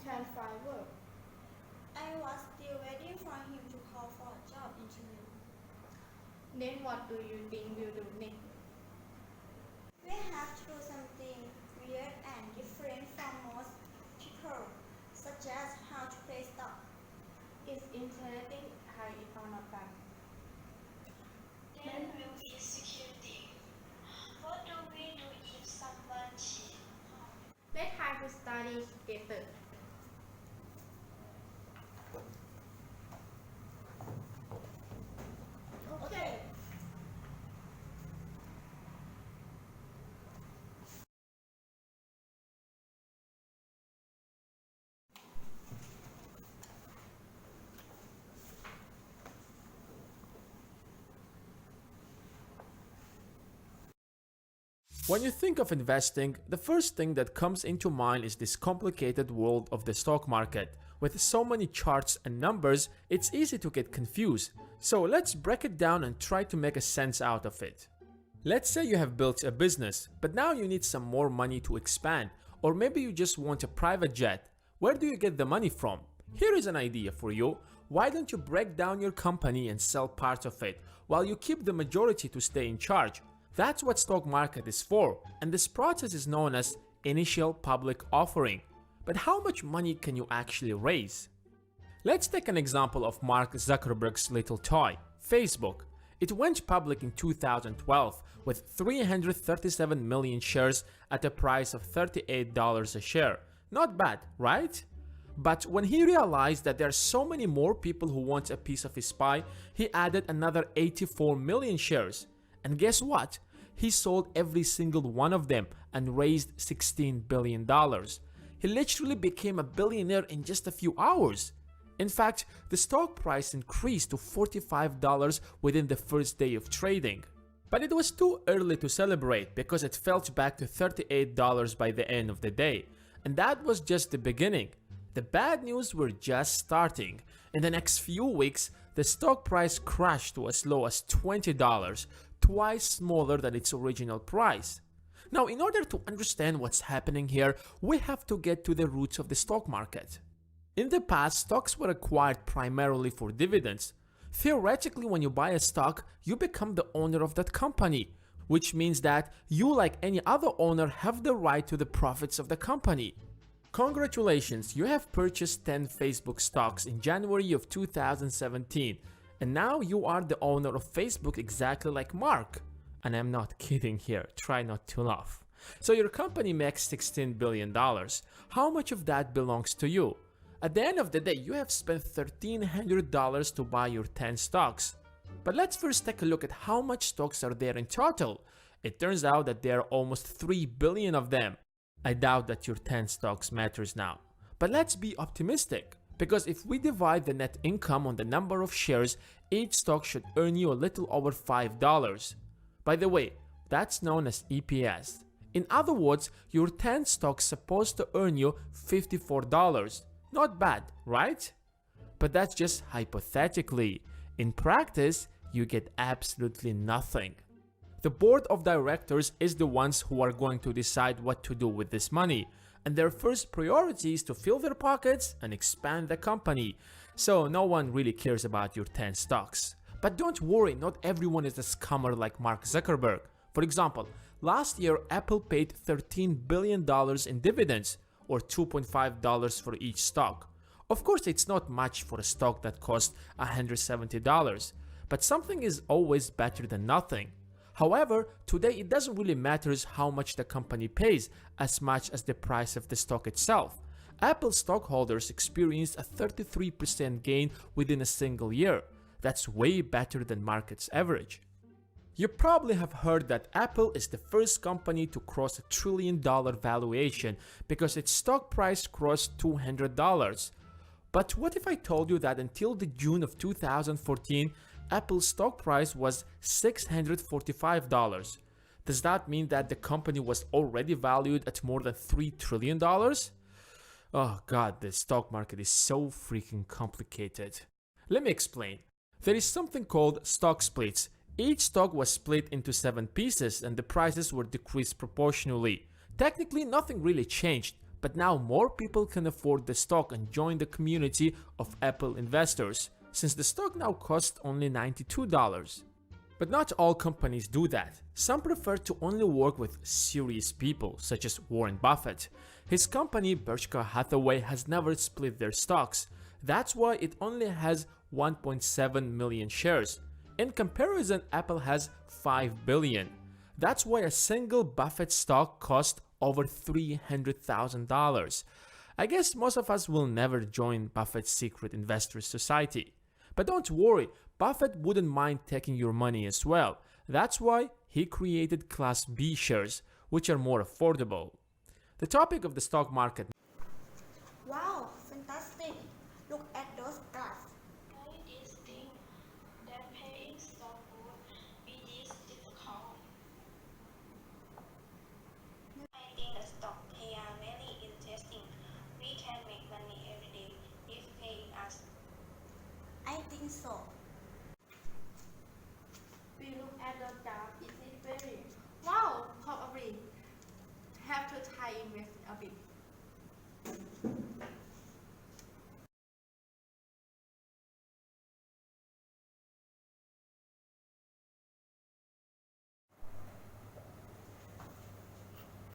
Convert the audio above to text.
can't find work. I was still waiting for him to call for a job interview. Then what do you think we'll do next? We have to do something weird and different from most people, such as how to play stock. It's interesting how it all about. Then we'll be security. What do we do if someone cheats? Let's try to study together. Okay. When you think of investing, the first thing that comes into mind is this complicated world of the stock market. With so many charts and numbers, it's easy to get confused. So let's break it down and try to make a sense out of it. Let's say you have built a business, but now you need some more money to expand, or maybe you just want a private jet. Where do you get the money from? Here is an idea for you. Why don't you break down your company and sell part of it, while you keep the majority to stay in charge? That's what stock market is for, and this process is known as initial public offering. But how much money can you actually raise? Let's take an example of Mark Zuckerberg's little toy, Facebook. It went public in 2012 with 337 million shares at a price of $38 a share. Not bad, right? But when he realized that there are so many more people who want a piece of his pie, he added another 84 million shares. And guess what? He sold every single one of them and raised $16 billion. He literally became a billionaire in just a few hours. In fact, the stock price increased to $45 within the first day of trading. But it was too early to celebrate because it fell back to $38 by the end of the day. And that was just the beginning. The bad news were just starting. In the next few weeks, the stock price crashed to as low as $20, twice smaller than its original price. Now, in order to understand what's happening here, we have to get to the roots of the stock market. In the past, stocks were acquired primarily for dividends. Theoretically, when you buy a stock, you become the owner of that company, which means that you, like any other owner, have the right to the profits of the company. Congratulations, you have purchased 10 Facebook stocks in January of 2017, and now you are the owner of Facebook exactly like Mark. And I'm not kidding here, try not to laugh. So your company makes $16 billion. How much of that belongs to you? At the end of the day, you have spent $1,300 to buy your 10 stocks. But let's first take a look at how much stocks are there in total. It turns out that there are almost 3 billion of them. I doubt that your 10 stocks matters now. But let's be optimistic, because if we divide the net income on the number of shares, each stock should earn you a little over $5. By the way, that's known as EPS. In other words, your 10 stocks supposed to earn you $54. Not bad, right? But that's just hypothetically. In practice, you get absolutely nothing. The board of directors is the ones who are going to decide what to do with this money, and their first priority is to fill their pockets and expand the company. So no one really cares about your 10 stocks. But don't worry, not everyone is a scammer like Mark Zuckerberg. For example, last year Apple paid $13 billion in dividends, or $2.5 for each stock. Of course, it's not much for a stock that cost $170, but something is always better than nothing. However, today it doesn't really matter how much the company pays as much as the price of the stock itself. Apple stockholders experienced a 33% gain within a single year. That's way better than market's average. You probably have heard that Apple is the first company to cross $1 trillion valuation because its stock price crossed $200. But what if I told you that until the June of 2014, Apple's stock price was $645? Does that mean that the company was already valued at more than $3 trillion? Oh god, the stock market is so freaking complicated. Let me explain. There is something called stock splits. Each stock was split into 7 pieces and the prices were decreased proportionally. Technically, nothing really changed, but now more people can afford the stock and join the community of Apple investors, since the stock now costs only $92. But not all companies do that. Some prefer to only work with serious people, such as Warren Buffett. His company, Berkshire Hathaway, has never split their stocks. That's why it only has 1.7 million shares. In comparison, Apple has 5 billion. That's why a single Buffett stock costs over $300,000. I guess most of us will never join Buffett's secret investors society. But don't worry, Buffett wouldn't mind taking your money as well. That's why he created Class B shares, which are more affordable. The topic of the stock market. Wow, fantastic! Look at those graphs. I did think that paying stock would be this difficult. I think the stock pay are very interesting. We can make money every day if paying us. I think so. We look at the graph. Is it very? Wow, probably. Have to Thai investors